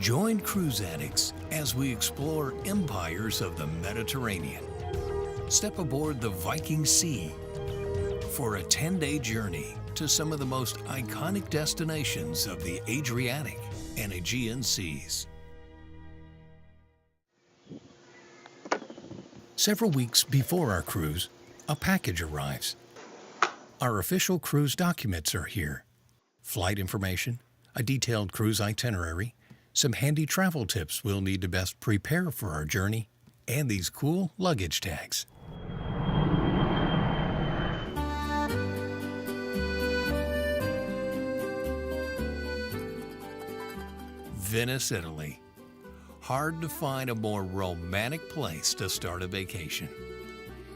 Join Cruise Addicts as we explore empires of the Mediterranean. Step aboard the Viking Sea for a 10-day journey to some of the most iconic destinations of the Adriatic and Aegean Seas. Several weeks before our cruise, a package arrives. Our official cruise documents are here. Flight information, a detailed cruise itinerary, some handy travel tips we'll need to best prepare for our journey, and these cool luggage tags. Venice, Italy. Hard to find a more romantic place to start a vacation.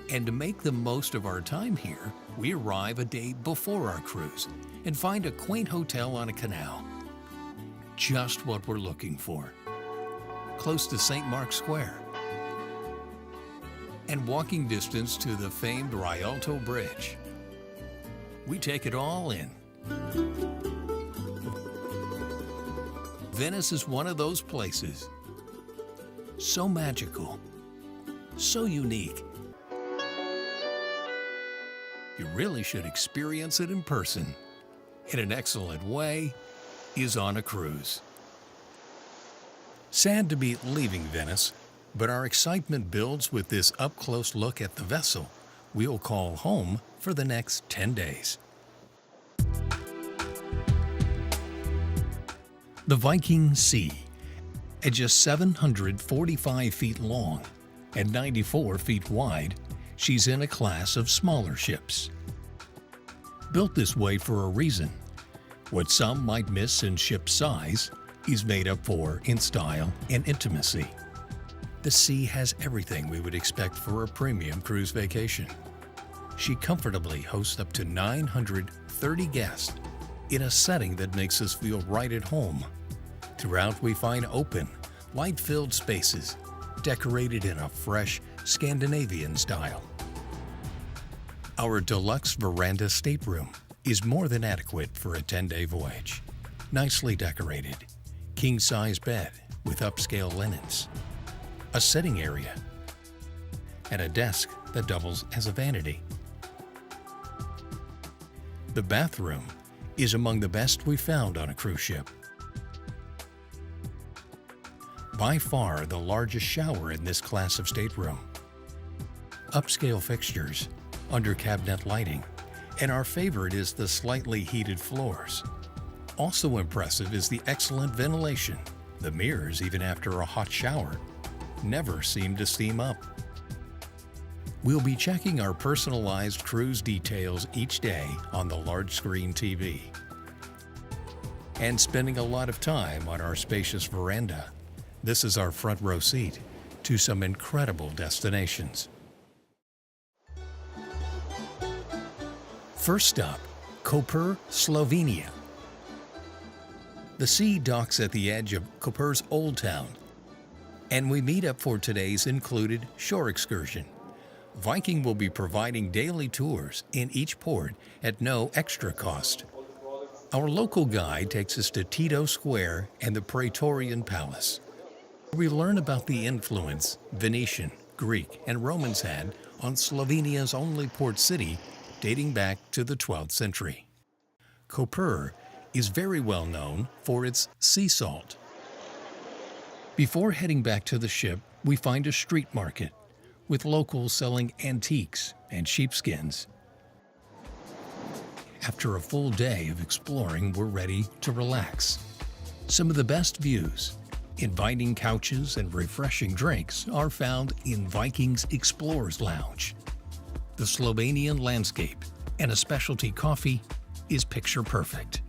And to make the most of our time here, we arrive a day before our cruise and find a quaint hotel on a canal. Just what we're looking for. Close to St. Mark's Square. And walking distance to the famed Rialto Bridge. We take it all in. Venice is one of those places. So magical. So unique. You really should experience it in person. In an excellent way, is on a cruise. Sad to be leaving Venice, but our excitement builds with this up-close look at the vessel we'll call home for the next 10 days. The Viking Sea, at just 745 feet long and 94 feet wide, she's in a class of smaller ships. Built this way for a reason. What some might miss in ship size is made up for in style and intimacy. The Sea has everything we would expect for a premium cruise vacation. She comfortably hosts up to 930 guests in a setting that makes us feel right at home. Throughout, we find open, light-filled spaces decorated in a fresh Scandinavian style. Our deluxe veranda stateroom is more than adequate for a 10-day voyage. Nicely decorated, king-size bed with upscale linens, a sitting area, and a desk that doubles as a vanity. The bathroom is among the best we found on a cruise ship. By far the largest shower in this class of stateroom. Upscale fixtures, under-cabinet lighting, and our favorite is the slightly heated floors. Also impressive is the excellent ventilation. The mirrors, even after a hot shower, never seem to steam up. We'll be checking our personalized cruise details each day on the large screen TV and spending a lot of time on our spacious veranda. This is our front row seat to some incredible destinations. First stop, Koper, Slovenia. The Sea docks at the edge of Koper's Old Town, and we meet up for today's included shore excursion. Viking will be providing daily tours in each port at no extra cost. Our local guide takes us to Tito Square and the Praetorian Palace. We learn about the influence Venetian, Greek, and Romans had on Slovenia's only port city dating back to the 12th century. Koper is very well known for its sea salt. Before heading back to the ship, we find a street market with locals selling antiques and sheepskins. After a full day of exploring, we're ready to relax. Some of the best views, inviting couches, and refreshing drinks are found in Viking's Explorers Lounge. The Slovenian landscape and a specialty coffee is picture perfect.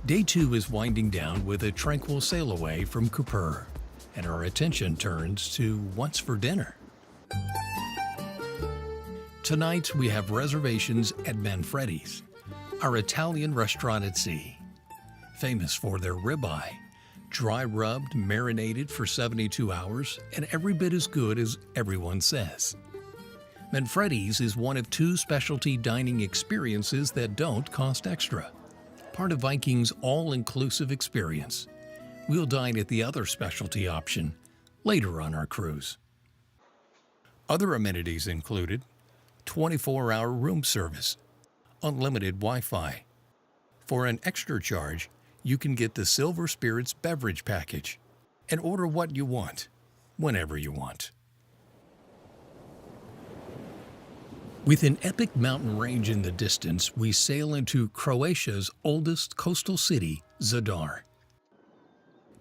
Day 2 is winding down with a tranquil sail away from Koper, and our attention turns to what's for dinner. Tonight we have reservations at Manfredi's, our Italian restaurant at sea. Famous for their ribeye, dry rubbed, marinated for 72 hours, and every bit as good as everyone says. Manfredi's is one of 2 specialty dining experiences that don't cost extra. Part of Viking's all-inclusive experience. We'll dine at the other specialty option later on our cruise. Other amenities included 24-hour room service, unlimited Wi-Fi. For an extra charge, you can get the Silver Spirits beverage package and order what you want, whenever you want. With an epic mountain range in the distance, we sail into Croatia's oldest coastal city, Zadar.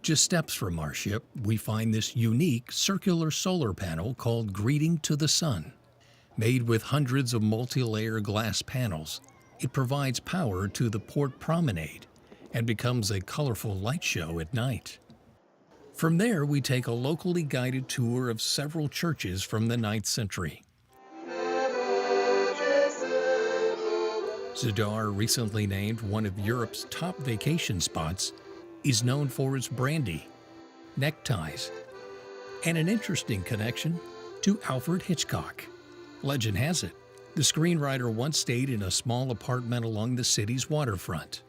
Just steps from our ship, we find this unique circular solar panel called Greeting to the Sun. Made with hundreds of multi-layer glass panels, it provides power to the port promenade and becomes a colorful light show at night. From there, we take a locally guided tour of several churches from the 9th century. Zadar, recently named one of Europe's top vacation spots, is known for its brandy, neckties, and an interesting connection to Alfred Hitchcock. Legend has it, the screenwriter once stayed in a small apartment along the city's waterfront.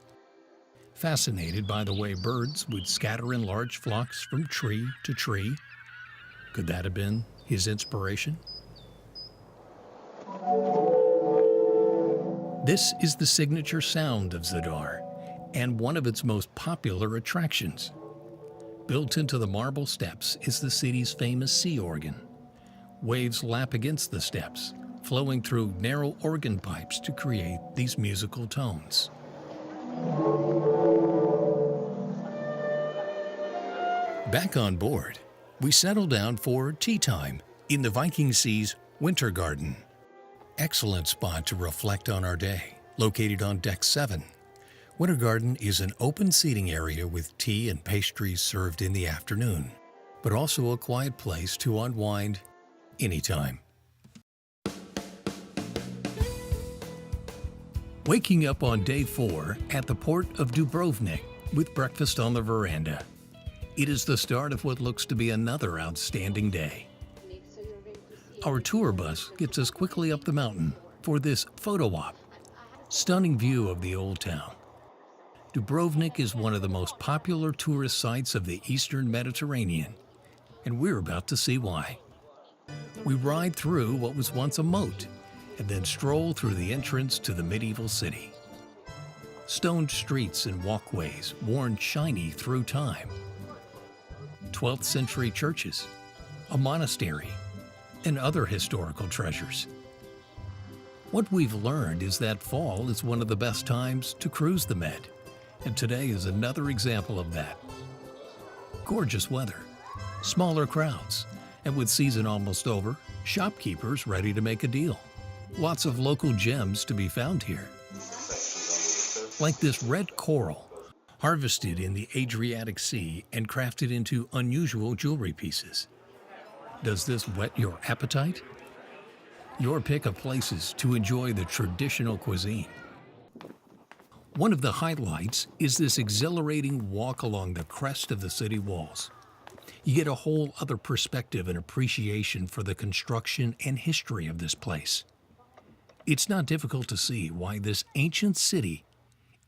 Fascinated by the way birds would scatter in large flocks from tree to tree, could that have been his inspiration? This is the signature sound of Zadar, and one of its most popular attractions. Built into the marble steps is the city's famous sea organ. Waves lap against the steps, flowing through narrow organ pipes to create these musical tones. Back on board, we settle down for tea time in the Viking Sea's Winter Garden. Excellent spot to reflect on our day, located on Deck 7. Winter Garden is an open seating area with tea and pastries served in the afternoon, but also a quiet place to unwind anytime. Waking up on day 4 at the port of Dubrovnik with breakfast on the veranda. It is the start of what looks to be another outstanding day. Our tour bus gets us quickly up the mountain for this photo op. Stunning view of the old town. Dubrovnik is one of the most popular tourist sites of the Eastern Mediterranean, and we're about to see why. We ride through what was once a moat and then stroll through the entrance to the medieval city. Stoned streets and walkways worn shiny through time. 12th century churches, a monastery, and other historical treasures. What we've learned is that fall is one of the best times to cruise the Med, and today is another example of that. Gorgeous weather, smaller crowds, and with season almost over, shopkeepers ready to make a deal. Lots of local gems to be found here. Like this red coral, harvested in the Adriatic Sea and crafted into unusual jewelry pieces. Does this whet your appetite? Your pick of places to enjoy the traditional cuisine. One of the highlights is this exhilarating walk along the crest of the city walls. You get a whole other perspective and appreciation for the construction and history of this place. It's not difficult to see why this ancient city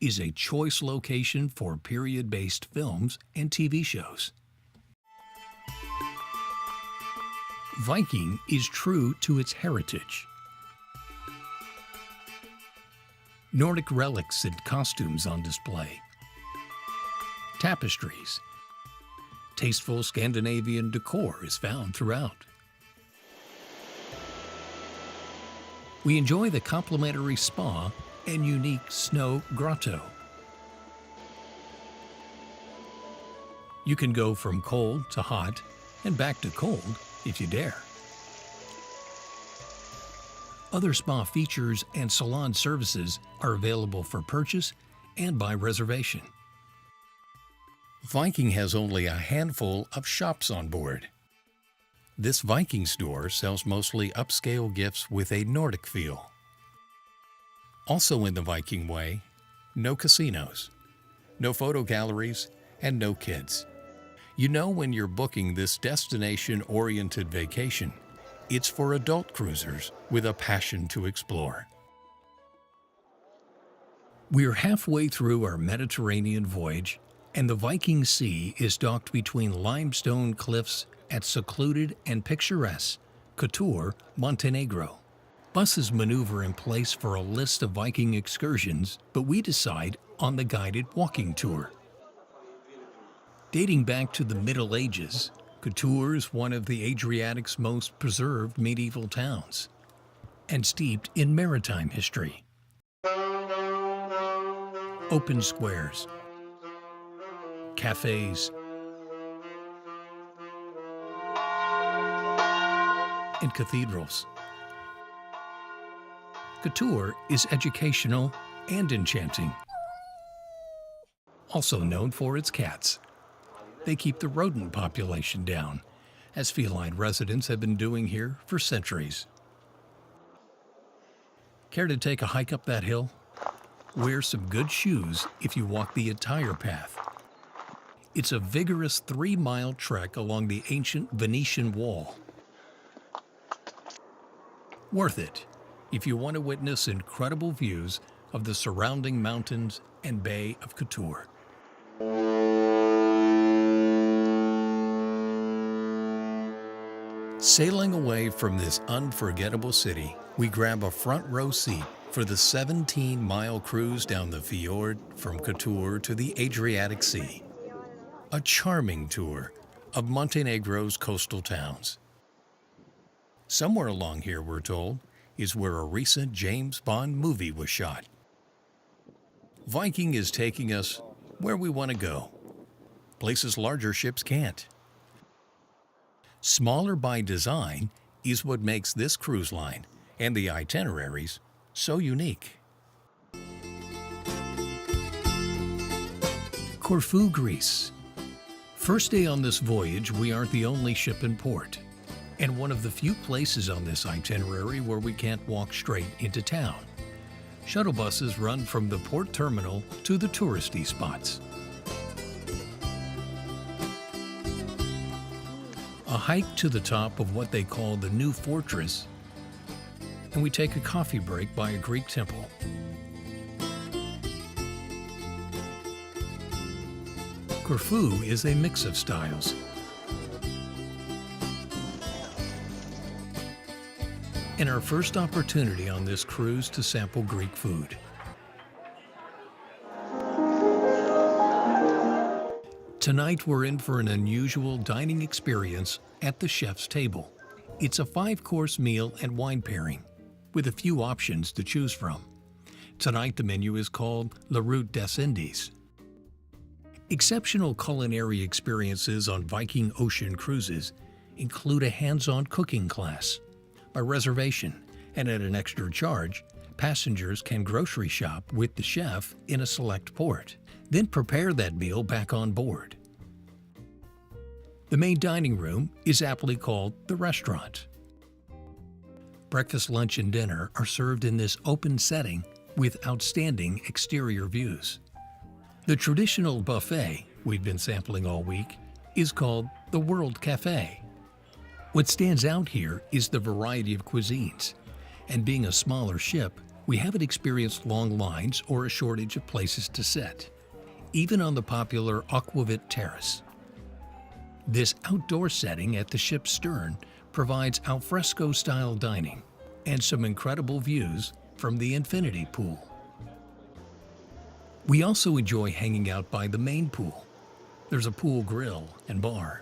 is a choice location for period-based films and TV shows. Viking is true to its heritage. Nordic relics and costumes on display. Tapestries. Tasteful Scandinavian decor is found throughout. We enjoy the complimentary spa and unique snow grotto. You can go from cold to hot and back to cold if you dare. Other spa features and salon services are available for purchase and by reservation. Viking has only a handful of shops on board. This Viking store sells mostly upscale gifts with a Nordic feel. Also in the Viking way, no casinos, no photo galleries, and no kids. You know when you're booking this destination-oriented vacation, it's for adult cruisers with a passion to explore. We're halfway through our Mediterranean voyage And the Viking Sea is docked between limestone cliffs at secluded and picturesque Kotor, Montenegro. Buses maneuver in place for a list of Viking excursions, but we decide on the guided walking tour. Dating back to the Middle Ages, Kotor is one of the Adriatic's most preserved medieval towns and steeped in maritime history. Open squares, cafes, and cathedrals. Kotor is educational and enchanting. Also known for its cats. They keep the rodent population down, as feline residents have been doing here for centuries. Care to take a hike up that hill? Wear some good shoes if you walk the entire path. It's a vigorous 3-mile trek along the ancient Venetian wall. Worth it if you want to witness incredible views of the surrounding mountains and Bay of Kotor. Sailing away from this unforgettable city, we grab a front row seat for the 17-mile cruise down the fjord from Kotor to the Adriatic Sea. A charming tour of Montenegro's coastal towns. Somewhere along here, we're told, is where a recent James Bond movie was shot. Viking is taking us where we want to go, places larger ships can't. Smaller by design is what makes this cruise line and the itineraries so unique. Corfu, Greece. First day on this voyage, we aren't the only ship in port, and one of the few places on this itinerary where we can't walk straight into town. Shuttle buses run from the port terminal to the touristy spots. A hike to the top of what they call the New Fortress, and we take a coffee break by a Greek temple. Corfu is a mix of styles. And our first opportunity on this cruise to sample Greek food. Tonight we're in for an unusual dining experience at the chef's table. It's a 5-course meal and wine pairing, with a few options to choose from. Tonight the menu is called La Route des Indes. Exceptional culinary experiences on Viking Ocean Cruises include a hands-on cooking class. By reservation, and at an extra charge, passengers can grocery shop with the chef in a select port, then prepare that meal back on board. The main dining room is aptly called the restaurant. Breakfast, lunch, and dinner are served in this open setting with outstanding exterior views. The traditional buffet we've been sampling all week is called the World Cafe. What stands out here is the variety of cuisines, and being a smaller ship, we haven't experienced long lines or a shortage of places to sit, even on the popular Aquavit Terrace. This outdoor setting at the ship's stern provides alfresco-style dining and some incredible views from the infinity pool. We also enjoy hanging out by the main pool. There's a pool grill and bar.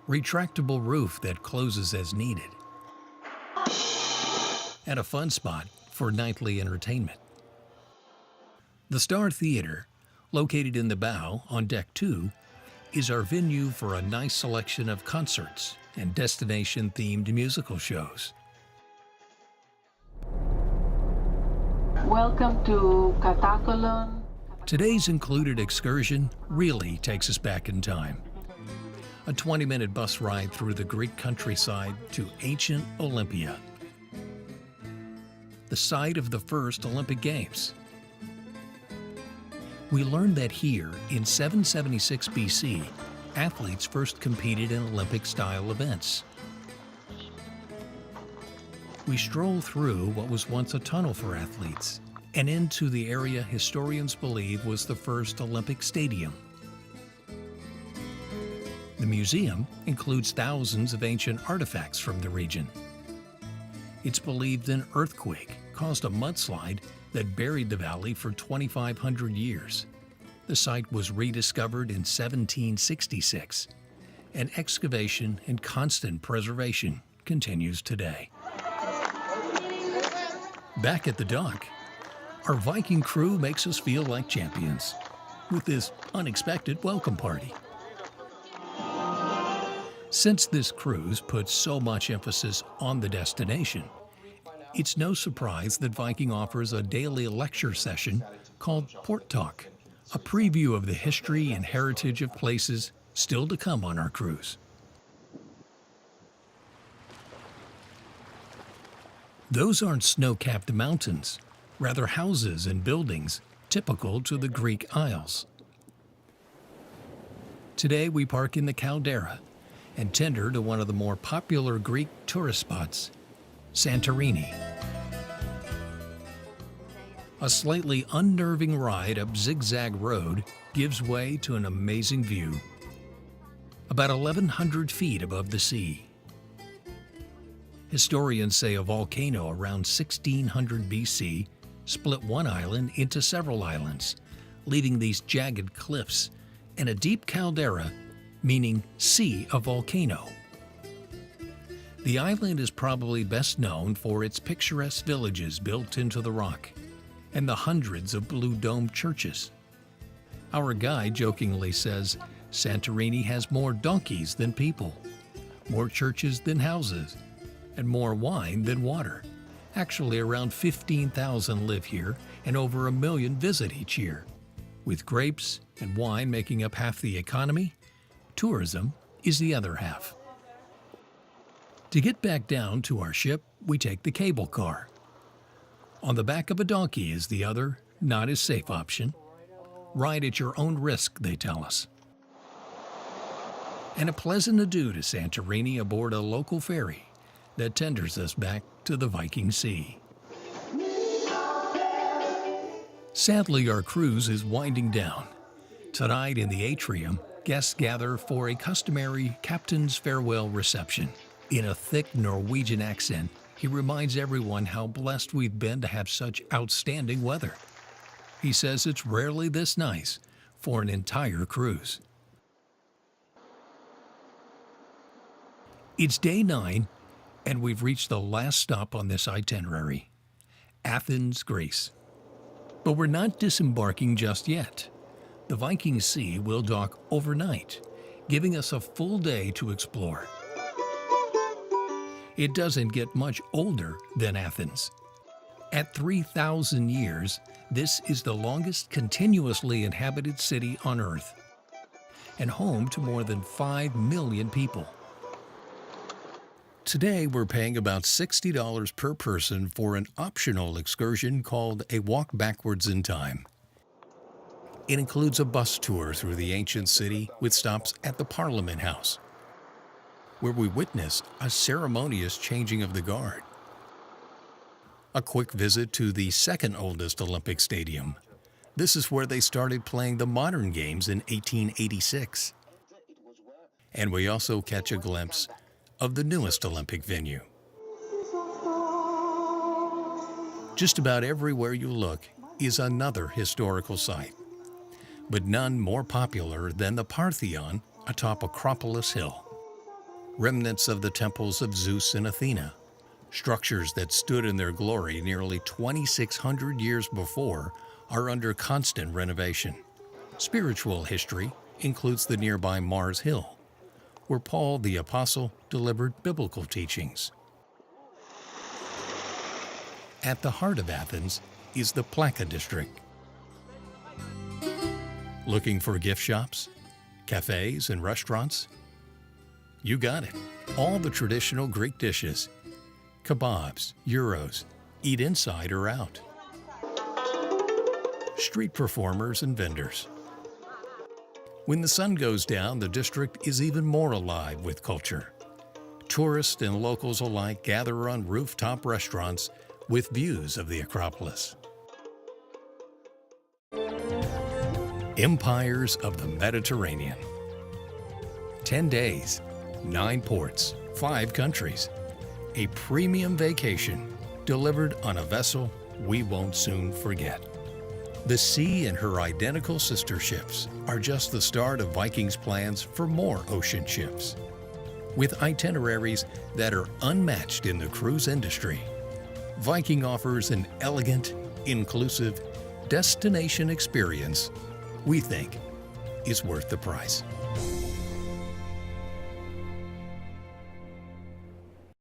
Retractable roof that closes as needed. And a fun spot for nightly entertainment. The Star Theater, located in the bow on Deck 2, is our venue for a nice selection of concerts and destination-themed musical shows. Welcome to Katakolon. Today's included excursion really takes us back in time. A 20-minute bus ride through the Greek countryside to ancient Olympia, the site of the first Olympic Games. We learned that here, in 776 BC, athletes first competed in Olympic-style events. We stroll through what was once a tunnel for athletes and into the area historians believe was the first Olympic stadium. The museum includes thousands of ancient artifacts from the region. It's believed an earthquake caused a mudslide that buried the valley for 2,500 years. The site was rediscovered in 1766, and excavation and constant preservation continues today. Back at the dock, our Viking crew makes us feel like champions with this unexpected welcome party. Since this cruise puts so much emphasis on the destination, it's no surprise that Viking offers a daily lecture session called Port Talk, a preview of the history and heritage of places still to come on our cruise. Those aren't snow-capped mountains, rather houses and buildings typical to the Greek Isles. Today we park in the caldera and tender to one of the more popular Greek tourist spots, Santorini. A slightly unnerving ride up Zigzag Road gives way to an amazing view, about 1,100 feet above the sea. Historians say a volcano around 1600 BC split one island into several islands, leaving these jagged cliffs and a deep caldera, meaning sea of volcano. The island is probably best known for its picturesque villages built into the rock and the hundreds of blue domed churches. Our guide jokingly says Santorini has more donkeys than people, more churches than houses, and more wine than water. Actually, around 15,000 live here and over 1 million visit each year. With grapes and wine making up half the economy, tourism is the other half. To get back down to our ship, we take the cable car. On the back of a donkey is the other, not as safe option. Ride at your own risk, they tell us. And a pleasant adieu to Santorini aboard a local ferry that tenders us back to the Viking Sea. Sadly, our cruise is winding down. Tonight in the atrium, guests gather for a customary captain's farewell reception. In a thick Norwegian accent, he reminds everyone how blessed we've been to have such outstanding weather. He says it's rarely this nice for an entire cruise. It's day 9, and we've reached the last stop on this itinerary, Athens, Greece. But we're not disembarking just yet. The Viking Sea will dock overnight, giving us a full day to explore. It doesn't get much older than Athens. At 3,000 years, this is the longest continuously inhabited city on Earth, and home to more than 5 million people. Today, we're paying about $60 per person for an optional excursion called a walk backwards in time. It includes a bus tour through the ancient city with stops at the Parliament House, where we witness a ceremonious changing of the guard. A quick visit to the second oldest Olympic stadium. This is where they started playing the modern games in 1886. And we also catch a glimpse of the newest Olympic venue. Just about everywhere you look is another historical site, but none more popular than the Parthenon atop Acropolis Hill. Remnants of the temples of Zeus and Athena, structures that stood in their glory nearly 2,600 years before, are under constant renovation. Spiritual history includes the nearby Mars Hill, where Paul the Apostle delivered biblical teachings. At the heart of Athens is the Plaka district. Looking for gift shops, cafes, and restaurants? You got it. All the traditional Greek dishes, kebabs, gyros, eat inside or out. Street performers and vendors. When the sun goes down, the district is even more alive with culture. Tourists and locals alike gather on rooftop restaurants with views of the Acropolis. Empires of the Mediterranean. 10 days, 9 ports, 5 countries. A premium vacation delivered on a vessel we won't soon forget. The sea and her identical sister ships are just the start of Viking's plans for more ocean ships. With itineraries that are unmatched in the cruise industry, Viking offers an elegant, inclusive destination experience we think is worth the price.